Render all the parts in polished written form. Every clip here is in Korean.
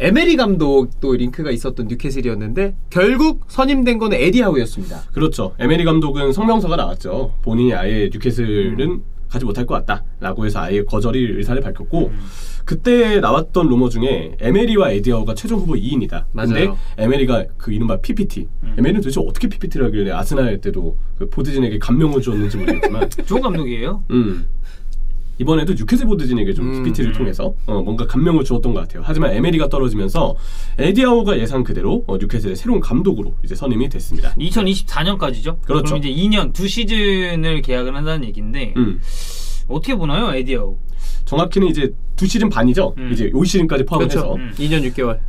에메리 감독도 링크가 있었던 뉴캐슬이었는데 결국 선임된 거는 에디 하우였습니다. 그렇죠. 에메리 감독은 성명서가 나왔죠. 본인이 아예 뉴캐슬은 가지 못할 것 같다라고 해서 아예 거절의 의사를 밝혔고 그때 나왔던 루머 중에 에메리와 에디 하우가 최종 후보 2인이다. 근데 에메리가 그 이른바 PPT. 에메리는 도대체 어떻게 PPT를 하길래 아스날 때도 그 보드진에게 감명을 주었는지 모르겠지만 좋은 감독이에요. 이번에도 뉴캐슬 보드진에게 좀 PPT를 통해서 뭔가 감명을 주었던 것 같아요. 하지만 에메리가 떨어지면서 에디 하우가 예상 그대로 뉴캐슬의 새로운 감독으로 이제 선임이 됐습니다. 2024년까지죠? 그렇죠. 그럼 이제 2년, 2시즌을 계약을 한다는 얘기인데 어떻게 보나요, 에디 하우? 정확히는 이제 2시즌 반이죠. 이제 올 시즌까지 포함해서. 그렇죠. 2년 6개월.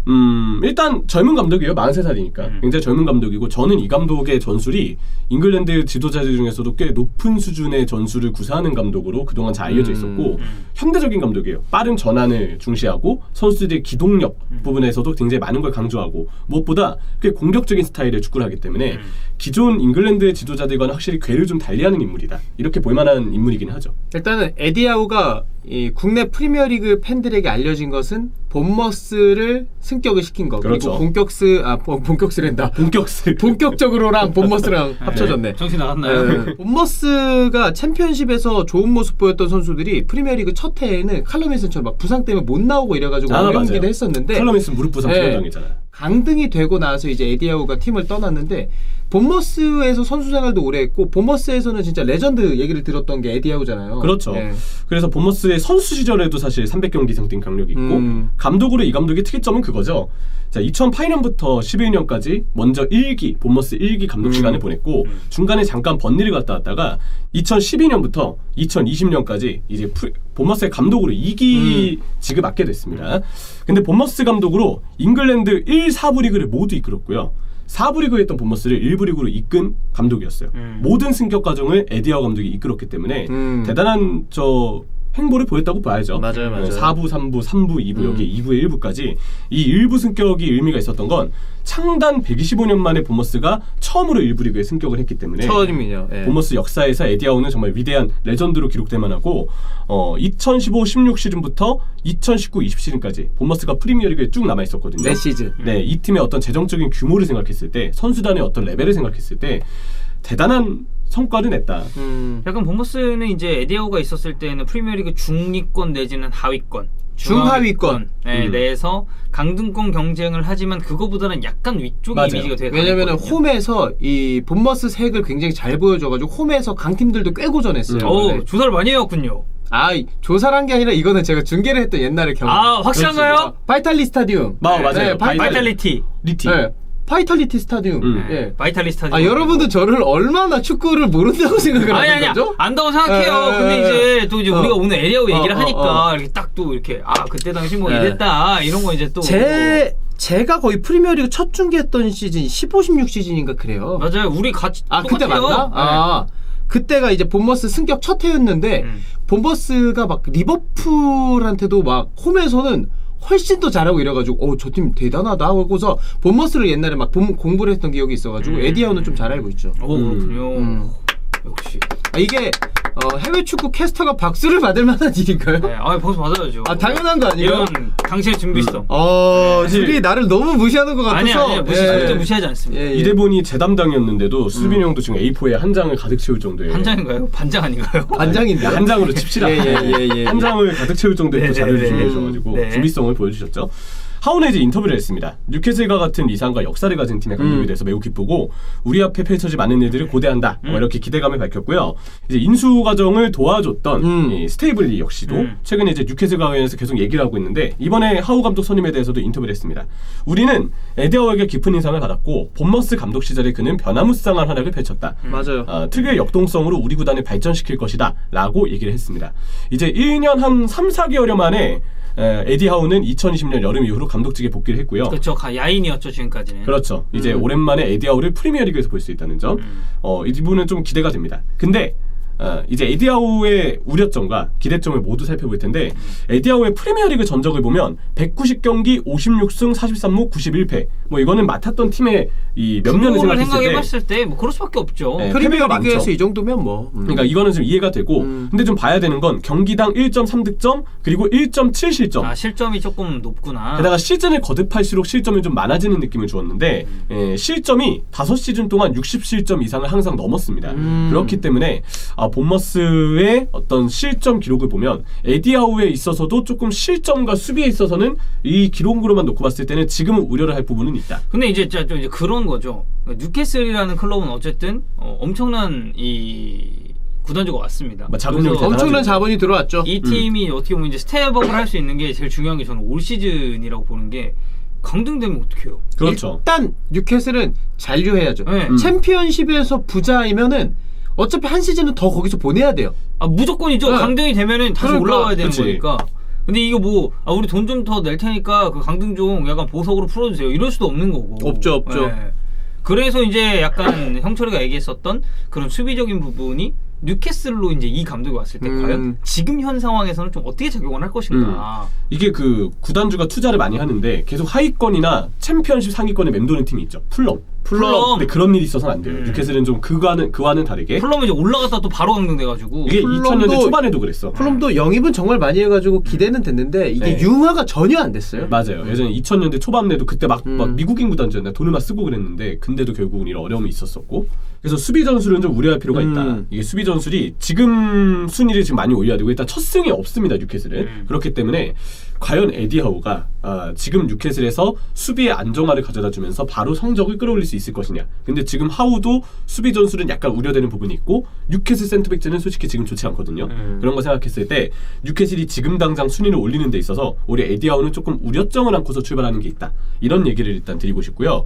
일단 젊은 감독이에요. 43살이니까. 굉장히 젊은 감독이고 저는 이 감독의 전술이 잉글랜드 지도자들 중에서도 꽤 높은 수준의 전술을 구사하는 감독으로 그동안 잘 알려져 있었고 현대적인 감독이에요. 빠른 전환을 중시하고 선수들의 기동력 부분에서도 굉장히 많은 걸 강조하고 무엇보다 꽤 공격적인 스타일의 축구를 하기 때문에 기존 잉글랜드 지도자들과는 확실히 궤를 좀 달리하는 인물이다. 이렇게 볼만한 인물이긴 하죠. 일단은 에디 하우가 이 국내 프리미어리그 팬들에게 알려진 것은 본머스를 승격을 시킨 거. 그렇죠. 그리고 본격적으로랑 본머스랑 합쳐졌네. 정신 나갔나요? 본머스가 챔피언십에서 좋은 모습 보였던 선수들이 프리미어리그 첫 해에는 칼럼 윌슨처럼 막 부상 때문에 못 나오고 이래가지고 어려움기도 했었는데 칼럼 윌슨 무릎 부상 당했잖아요. 강등이 되고 나서 이제 에디 하우가 팀을 떠났는데 본머스에서 선수 생활도 오래 했고 본머스에서는 진짜 레전드 얘기를 들었던 게 에디 하우잖아요. 그렇죠. 그래서 본머스의 선수 시절에도 사실 300경기 이상 뛴 경력이 있고 감독으로 이 감독의 특이점은 그거죠. 자, 2008년부터 11년까지 먼저 본머스 1기 감독 시간을 보냈고 중간에 잠깐 번니를 갔다 왔다가 2012년부터 2020년까지 이제 본머스의 감독으로 2기 직을 맡게 됐습니다. 근데 본머스 감독으로 잉글랜드 1, 4부 리그를 모두 이끌었고요. 4부 리그에 있던 본머스를 1부 리그로 이끈 감독이었어요. 모든 승격 과정을 에디 하우 감독이 이끌었기 때문에 대단한 행보를 보였다고 봐야죠. 맞아요. 4부, 3부, 3부, 2부 여기 2부에 1부까지 이 일부 승격이 의미가 있었던 건 창단 125년 만에 본머스가 처음으로 1부 리그에 승격을 했기 때문에 처음이요. 본머스 역사에서 에디 하우는 정말 위대한 레전드로 기록될 만하고 2015-16 시즌부터 2019-20 시즌까지 본머스가 프리미어리그에 쭉 남아 있었거든요. 4시즌. 네, 이 팀의 어떤 재정적인 규모를 생각했을 때 선수단의 어떤 레벨을 생각했을 때 대단한 성과를 냈다. 약간 본머스는 이제 에디 하우가 있었을 때는 프리미어리그 중위권 내지는 하위권, 중하위권 내에서 강등권 경쟁을 하지만 그거보다는 약간 위쪽의 이미지가 되게 왜냐면은 홈에서 이 본머스 색을 굉장히 잘 보여줘가지고 홈에서 강팀들도 꽤 고전했어요. 조사를 많이 해왔군요. 조사를 한 게 아니라 이거는 제가 중계를 했던 옛날의 경험. 확실한가요? 바이탈리 스타디움. 맞아요. 바이탈리티. 파이탈리티 스타디움. 바이탈리 스타디움. 여러분들 저를 얼마나 축구를 모른다고 생각을 하는 거죠? 안다고 생각해요. 근데 이제 또 우리가 오늘 에디 하우 얘기를 하니까 이렇게 딱 또 이렇게 그때 당시 뭐 이랬다 이런 거 이제 또 제가 거의 프리미어리그 첫 중계했던 시즌 15-16 시즌인가 그래요. 맞아요. 우리 같이 그때 맞나? 그때가 이제 본머스 승격 첫 해였는데 본머스가 막 리버풀한테도 막 홈에서는 훨씬 더 잘하고 이래가지고 저 팀 대단하다 하고서 본머스를 옛날에 막 공부를 했던 기억이 있어가지고 에디 하우는 좀 잘 알고 있죠. 그렇군요. 역시 이게 해외 축구 캐스터가 박수를 받을 만한 일인가요? 박수 받아야죠. 당연한 거 아니에요? 이런 당신의 준비성. 둘이 나를 너무 무시하는 것 같아서. 아니요. 절대 무시하지 않습니다. 이 대본이 제 담당이었는데도 수빈이 형도 지금 A4에 한 장을 가득 채울 정도의 한 장인가요? 반장 아닌가요? 반장인데 한 장으로 칩시다. 한 장을 가득 채울 정도의 자료를 준비해주셔가지고 준비성을 보여주셨죠. 하우는 이제 인터뷰를 했습니다. 뉴캐슬과 같은 리상과 역사를 가진 팀의 감독이 돼서 매우 기쁘고 우리 앞에 펼쳐질 많은 일들을 고대한다. 이렇게 기대감을 밝혔고요. 이제 인수 과정을 도와줬던 이 스테이블리 역시도 최근에 이제 뉴캐슬과 관련해서 계속 얘기를 하고 있는데 이번에 하우 감독 선임에 대해서도 인터뷰를 했습니다. 우리는 에디 하우에게 깊은 인상을 받았고 본머스 감독 시절에 그는 변화무쌍한 활약을 펼쳤다. 맞아요. 특유의 역동성으로 우리 구단을 발전시킬 것이다. 라고 얘기를 했습니다. 이제 1년 한 3-4개월여 만에 에디 하우는 2020년 여름 이후로 감독직에 복귀를 했고요. 그렇죠. 야인이었죠 지금까지는. 그렇죠. 이제 오랜만에 에디 하우를 프리미어리그에서 볼 수 있다는 점. 이 부분은 좀 기대가 됩니다. 근데 이제 에디아우의 우려점과 기대점을 모두 살펴볼 텐데 에디아우의 프리미어리그 전적을 보면 190경기 56승 43무 91패. 뭐 이거는 맡았던 팀의 이 면면을 그거를 생각했을 때 생각해봤을 때 뭐 그럴 수밖에 없죠. 네. 프리미어 패배가 리그에서 많죠. 이 정도면 뭐. 그러니까 이거는 좀 이해가 되고 근데 좀 봐야 되는 건 경기당 1.3득점 그리고 1.7 실점. 아, 실점이 조금 높구나. 게다가 시즌을 거듭할수록 실점이 좀 많아지는 느낌을 주었는데 실점이 5시즌 동안 60실점 이상을 항상 넘었습니다. 그렇기 때문에 본머스의 어떤 실점 기록을 보면 에디아우에 있어서도 조금 실점과 수비에 있어서는 이 기록으로만 놓고 봤을 때는 지금은 우려를 할 부분은 있다. 근데 이제 좀 이제 그런 거죠. 뉴캐슬이라는 클럽은 어쨌든 엄청난 이 구단주가 왔습니다. 자금력이 그래서 엄청난 자본이 들어왔죠. 이 팀이 어떻게 보면 이제 스텝업을 할 수 있는 게 제일 중요한 게 저는 올 시즌이라고 보는 게 강등되면 어떡해요? 그렇죠. 일단 뉴캐슬은 잔류해야죠. 네. 챔피언십에서 부자이면은 어차피 한 시즌은 더 거기서 보내야 돼요. 아, 무조건이죠. 네. 강등이 되면은 다시 그러니까, 올라가야 되는 그치. 거니까. 근데 이거 뭐 우리 돈 좀 더 낼 테니까 그 강등 좀 약간 보석으로 풀어주세요. 이럴 수도 없는 거고. 없죠. 네. 그래서 이제 약간 형철이가 얘기했었던 그런 수비적인 부분이 뉴캐슬로 이제 이 감독이 왔을 때 과연 지금 현 상황에서는 좀 어떻게 작용을 할 것인가. 이게 그 구단주가 투자를 많이 하는데 계속 하위권이나 챔피언십 상위권에 맴도는 팀이 있죠. 풀럼. 근데 그런 일이 있어서는 안 돼요. 뉴캐슬은 좀 그와는 다르게. 풀럼은 이제 올라갔다 또 바로 강등돼가지고. 이게 풀럼도- 2000년대 초반에도 그랬어. 플럼도 영입은 정말 많이 해가지고 기대는 됐는데 이게 네. 융화가 전혀 안 됐어요. 맞아요. 예전에 2000년대 초반에도 그때 막 미국인 구단주였나 돈을 막 쓰고 그랬는데 근데도 결국은 이런 어려움이 있었었고 그래서 수비 전술은 좀 우려할 필요가 있다. 이게 수비 전술이 지금 순위를 지금 많이 올려야 되고 일단 첫 승이 없습니다. 뉴캐슬은. 그렇기 때문에 과연 에디하우가 지금 뉴캐슬에서 수비의 안정화를 가져다 주면서 바로 성적을 끌어올릴 수 있을 것이냐. 근데 지금 하우도 수비 전술은 약간 우려되는 부분이 있고 뉴캐슬 센터백즈는 솔직히 지금 좋지 않거든요. 그런 거 생각했을 때 뉴캐슬이 지금 당장 순위를 올리는 데 있어서 우리 에디하우는 조금 우려점을 안고서 출발하는 게 있다. 이런 얘기를 일단 드리고 싶고요.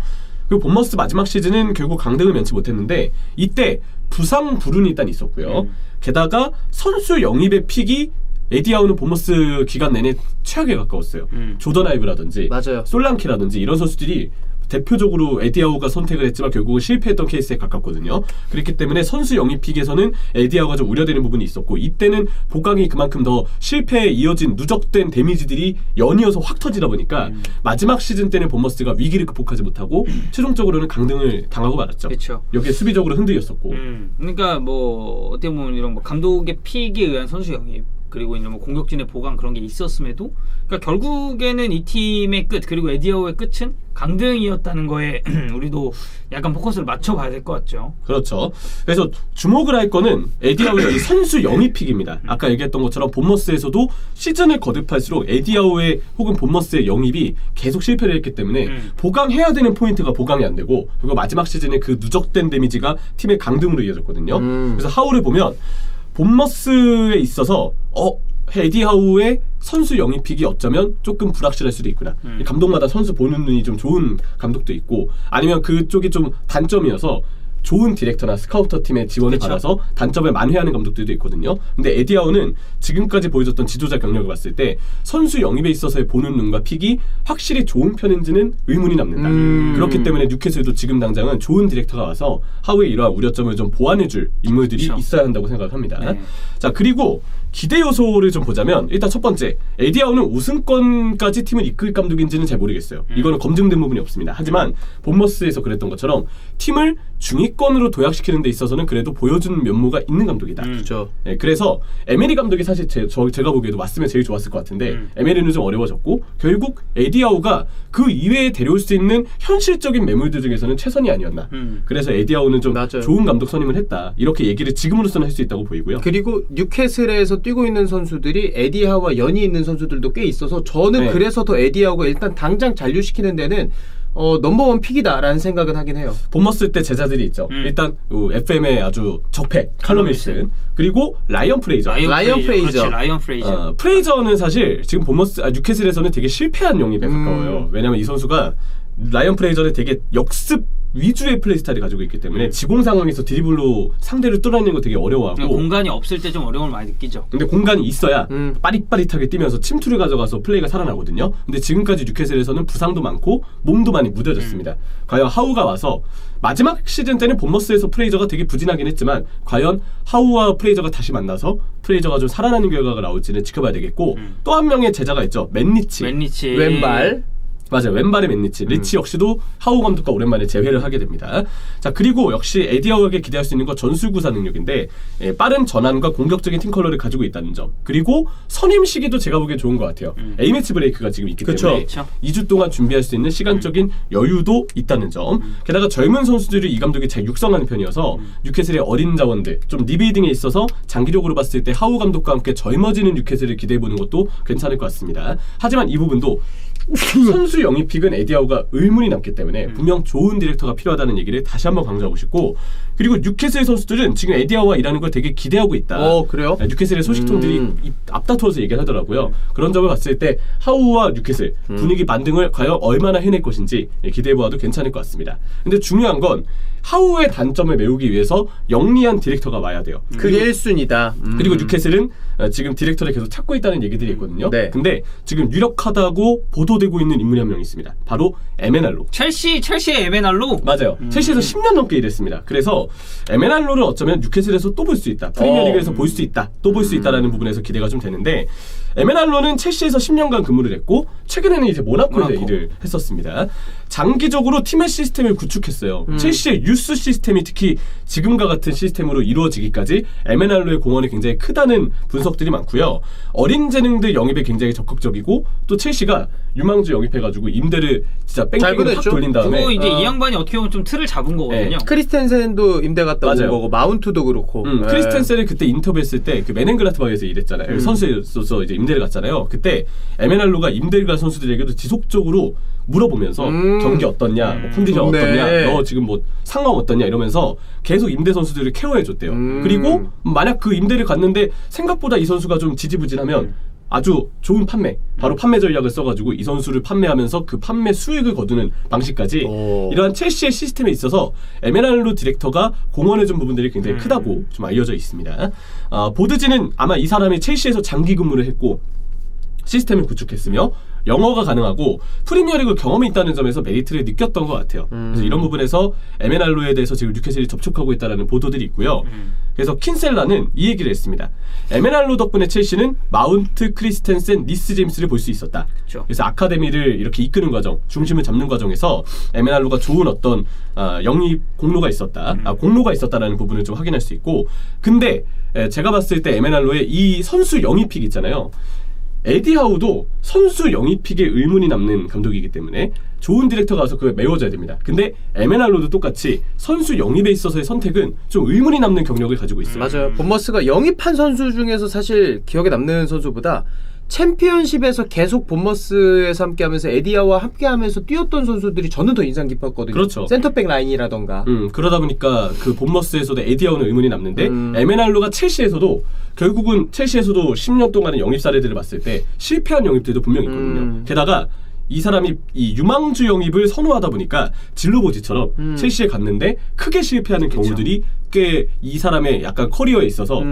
그리고 본머스 마지막 시즌은 결국 강등을 면치 못했는데 이때 부상 불운이 일단 있었고요. 게다가 선수 영입의 픽이 에디아우는 본머스 기간 내내 최악에 가까웠어요. 조던 아이브라든지 맞아요. 솔랑키라든지 이런 선수들이 대표적으로 에디아우가 선택을 했지만 결국은 실패했던 케이스에 가깝거든요. 그렇기 때문에 선수 영입 픽에서는 에디아우가 좀 우려되는 부분이 있었고 이때는 보강이 그만큼 더 실패에 이어진 누적된 데미지들이 연이어서 확 터지다 보니까 마지막 시즌 때는 본머스가 위기를 극복하지 못하고 최종적으로는 강등을 당하고 말았죠. 그렇죠. 여기에 수비적으로 흔들렸었고 그러니까 뭐 어떻게 보면 이런 뭐 감독의 픽에 의한 선수 영입 그리고 이제 뭐 공격진의 보강 그런 게 있었음에도 그러니까 결국에는 이 팀의 끝 그리고 에디아우의 끝은 강등이었다는 거에 우리도 약간 포커스를 맞춰봐야 될 것 같죠. 그렇죠. 그래서 주목을 할 거는 에디아우의 이 선수 영입픽입니다. 아까 얘기했던 것처럼 본머스에서도 시즌을 거듭할수록 에디아우의 혹은 본머스의 영입이 계속 실패를 했기 때문에 보강해야 되는 포인트가 보강이 안 되고 그리고 마지막 시즌에 그 누적된 데미지가 팀의 강등으로 이어졌거든요. 그래서 하우를 보면 본머스에 있어서 에디하우의 선수 영입픽이 어쩌면 조금 불확실할 수도 있구나. 감독마다 선수 보는 눈이 좀 좋은 감독도 있고 아니면 그쪽이 좀 단점이어서 좋은 디렉터나 스카우터 팀의 지원을 그쵸. 받아서 단점을 만회하는 감독들도 있거든요. 근데 에디하우는 지금까지 보여줬던 지도자 경력을 봤을 때 선수 영입에 있어서의 보는 눈과 픽이 확실히 좋은 편인지는 의문이 남는다. 그렇기 때문에 뉴캐슬도 지금 당장은 좋은 디렉터가 와서 하우의 이러한 우려점을 좀 보완해줄 인물들이 그쵸. 있어야 한다고 생각을 합니다. 네. 자, 그리고 기대 요소를 좀 보자면 일단 첫 번째 에디아우는 우승권까지 팀을 이끌 감독인지는 잘 모르겠어요. 이거는 검증된 부분이 없습니다. 하지만 본머스에서 그랬던 것처럼 팀을 중위권으로 도약시키는 데 있어서는 그래도 보여준 면모가 있는 감독이다. 그렇죠. 네, 그래서 에메리 감독이 사실 제가 보기에도 왔으면 제일 좋았을 것 같은데 에메리는 좀 어려워졌고 결국 에디아우가 그 이외에 데려올 수 있는 현실적인 매물들 중에서는 최선이 아니었나. 그래서 에디아우는 좀 맞아요. 좋은 감독 선임을 했다. 이렇게 얘기를 지금으로서는 할 수 있다고 보이고요. 그리고 뉴캐슬에서 뛰고 있는 선수들이 에디하우와 연이 있는 선수들도 꽤 있어서 저는 네. 그래서 더 에디하우가 일단 당장 잔류시키는 데는 넘버원 픽이다라는 생각은 하긴 해요. 본머스 때 제자들이 있죠. 일단 FM의 아주 적폐 칼럼 윌슨 그리고 라이언 프레이저. 라이언 프레이저. 그렇지, 라이언 프레이저. 프레이저는 사실 지금 본머스 뉴캐슬에서는 되게 실패한 영입에 가까워요. 왜냐면 이 선수가 라이언 프레이저는 되게 역습 위주의 플레이 스타일을 가지고 있기 때문에 지공 상황에서 드리블로 상대를 뚫어내는 거 되게 어려워하고 공간이 없을 때 좀 어려움을 많이 느끼죠. 근데 공간이 있어야 빠릿빠릿하게 뛰면서 침투를 가져가서 플레이가 살아나거든요. 근데 지금까지 뉴캐슬에서는 부상도 많고 몸도 많이 무뎌졌습니다. 과연 하우가 와서 마지막 시즌 때는 본머스에서 프레이저가 되게 부진하긴 했지만 과연 하우와 프레이저가 다시 만나서 프레이저가 좀 살아나는 결과가 나올지는 지켜봐야 되겠고 또 한 명의 제자가 있죠. 맨리치. 왼발. 맞아요. 왼발의 맨리치. 리치 역시도 하우 감독과 오랜만에 재회를 하게 됩니다. 자, 그리고 역시 에디 하우에게 기대할 수 있는 건 전술구사 능력인데 빠른 전환과 공격적인 팀 컬러를 가지고 있다는 점. 그리고 선임 시기도 제가 보기엔 좋은 것 같아요. A매치 브레이크가 지금 있기 때문에 2주 동안 준비할 수 있는 시간적인 여유도 있다는 점. 게다가 젊은 선수들을 이 감독이 잘 육성하는 편이어서 뉴캐슬의 어린 자원들, 좀 리빌딩에 있어서 장기적으로 봤을 때 하우 감독과 함께 젊어지는 뉴캐슬을 기대해보는 것도 괜찮을 것 같습니다. 하지만 이 부분도 선수 영입픽은 에디 하우가 의문이 남기 때문에 분명 좋은 디렉터가 필요하다는 얘기를 다시 한번 강조하고 싶고 그리고 뉴캐슬의 선수들은 지금 에디 하우가 일하는 걸 되게 기대하고 있다. 그래요? 뉴캐슬의 소식통들이 앞다투어서 얘기를 하더라고요. 그런 점을 봤을 때 하우와 뉴캐슬 분위기 반등을 과연 얼마나 해낼 것인지 기대해보아도 괜찮을 것 같습니다. 근데 중요한 건 하우의 단점을 메우기 위해서 영리한 디렉터가 와야 돼요. 그게 1순위다. 그리고 뉴캐슬은 지금 디렉터를 계속 찾고 있다는 얘기들이 있거든요. 네. 근데 지금 유력하다고 보도되고 있는 인물이 한 명 있습니다. 바로 에메날로. 첼시의 에메날로? 맞아요. 첼시에서 10년 넘게 일했습니다. 그래서 에메날로를 어쩌면 뉴캐슬에서 또 볼 수 있다. 프리미어리그에서 볼 수 있다. 또 볼 수 있다라는 부분에서 기대가 좀 되는데 에메날로는 첼시에서 10년간 근무를 했고 최근에는 이제 모나코에서 일을 했었습니다. 장기적으로 팀의 시스템을 구축했어요. 첼시의 유스 시스템이 특히 지금과 같은 시스템으로 이루어지기까지 에메날로의 공헌이 굉장히 크다는 분석들이 많고요. 어린 재능들 영입에 굉장히 적극적이고 또 첼시가 유망주 영입해가지고 임대를 진짜 뺑뺑이로 확 돌린 다음에 그거 이제 이 양반이 어떻게 보면 좀 틀을 잡은 거거든요. 크리스텐센도 임대 갔다 온 거고 마운트도 그렇고. 크리스텐센을 그때 인터뷰했을 때 그 메넨글라트바흐에서 일했잖아요. 선수로서 이제 임대를 갔잖아요. 그때 에메날로가 임대를 간 선수들에게도 지속적으로 물어보면서 경기 어떻냐, 뭐 컨디션 어떻냐, 너 지금 뭐 상황 어떻냐 이러면서 계속 임대 선수들을 케어해줬대요. 그리고 만약 그 임대를 갔는데 생각보다 이 선수가 좀 지지부진하면 아주 좋은 판매, 바로 판매 전략을 써가지고 이 선수를 판매하면서 그 판매 수익을 거두는 방식까지 이러한 첼시의 시스템에 있어서 에메랄로 디렉터가 공헌해준 부분들이 굉장히 크다고 좀 알려져 있습니다. 보드지는 아마 이 사람이 첼시에서 장기 근무를 했고 시스템을 구축했으며 영어가 가능하고 프리미어리그 경험이 있다는 점에서 메리트를 느꼈던 것 같아요. 그래서 이런 부분에서 에메랄로에 대해서 지금 뉴캐슬이 접촉하고 있다는 보도들이 있고요. 그래서 킨셀라는 이 얘기를 했습니다. 에메랄로 덕분에 첼시는 마운트, 크리스텐센, 리스 제임스를 볼 수 있었다. 그쵸. 그래서 아카데미를 이렇게 이끄는 과정, 중심을 잡는 과정에서 에메랄로가 좋은 어떤 영입 공로가 있었다. 공로가 있었다라는 부분을 좀 확인할 수 있고 근데 제가 봤을 때 에메랄로의 이 선수 영입픽 있잖아요. 에디 하우도 선수 영입픽에 의문이 남는 감독이기 때문에 좋은 디렉터가 와서 그걸 메워줘야 됩니다. 근데 에메랄로도 똑같이 선수 영입에 있어서의 선택은 좀 의문이 남는 경력을 가지고 있어요. 맞아요. 본머스가 영입한 선수 중에서 사실 기억에 남는 선수보다 챔피언십에서 계속 본머스에서 함께하면서 에디아와 함께하면서 뛰었던 선수들이 저는 더 인상 깊었거든요. 그렇죠. 센터백 라인이라던가. 그러다 보니까 그 본머스에서도 에디아오는 의문이 남는데 에메랄로가 첼시에서도 결국은 첼시에서도 10년 동안의 영입 사례들을 봤을 때 실패한 영입들도 분명히 있거든요. 게다가 이 사람이 이 유망주 영입을 선호하다 보니까 진로보지처럼 첼시에 갔는데 크게 실패하는 경우들이 꽤 이 사람의 약간 커리어에 있어서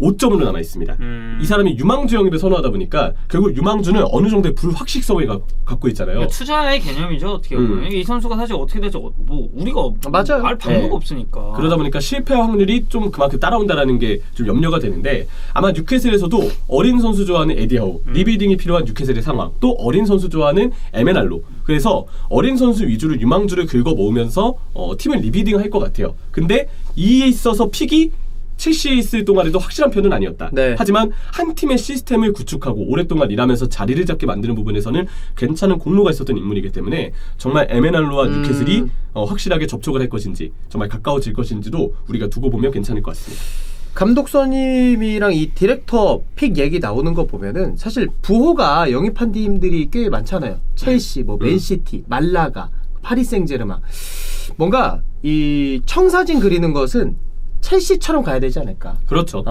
5점으로 남아 있습니다. 이 사람이 유망주 영입을 선호하다 보니까 결국 유망주는 어느 정도의 불확실성을 갖고 있잖아요. 그러니까 투자의 개념이죠. 어떻게 보면 이 선수가 사실 어떻게 될지 뭐 우리가 맞아요. 알 방법 없으니까. 그러다 보니까 실패 확률이 좀 그만큼 따라온다라는 게 좀 염려가 되는데 아마 뉴캐슬에서도 어린 선수 좋아하는 에디 하우, 리빌딩이 필요한 뉴캐슬의 상황, 또 어린 선수 좋아하는 에메랄로. 그래서 어린 선수 위주로 유망주를 긁어 모으면서 팀을 리빌딩 할 것 같아요. 근데 이에 있어서 픽이 첼시에 있을 동안에도 확실한 편은 아니었다. 네. 하지만 한 팀의 시스템을 구축하고 오랫동안 일하면서 자리를 잡게 만드는 부분에서는 괜찮은 공로가 있었던 인물이기 때문에 정말 에메랄로와 뉴캐슬이 확실하게 접촉을 할 것인지 정말 가까워질 것인지도 우리가 두고 보면 괜찮을 것 같습니다. 감독 선임이랑 이 디렉터 픽 얘기 나오는 거 보면은 사실 부호가 영입한 팀들이 꽤 많잖아요. 첼시, 뭐 맨시티, 말라가, 파리 생제르맹. 뭔가 이 청사진 그리는 것은 첼시처럼 가야 되지 않을까. 그렇죠.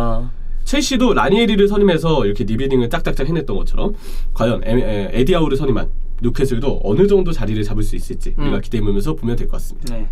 첼시도 라니에리를 선임해서 이렇게 리빌딩을 딱딱딱 해냈던 것처럼 과연 에디 하우를 선임한 뉴캐슬도 어느 정도 자리를 잡을 수 있을지 음. 우리가 기대해보면서 보면 될 것 같습니다. 네.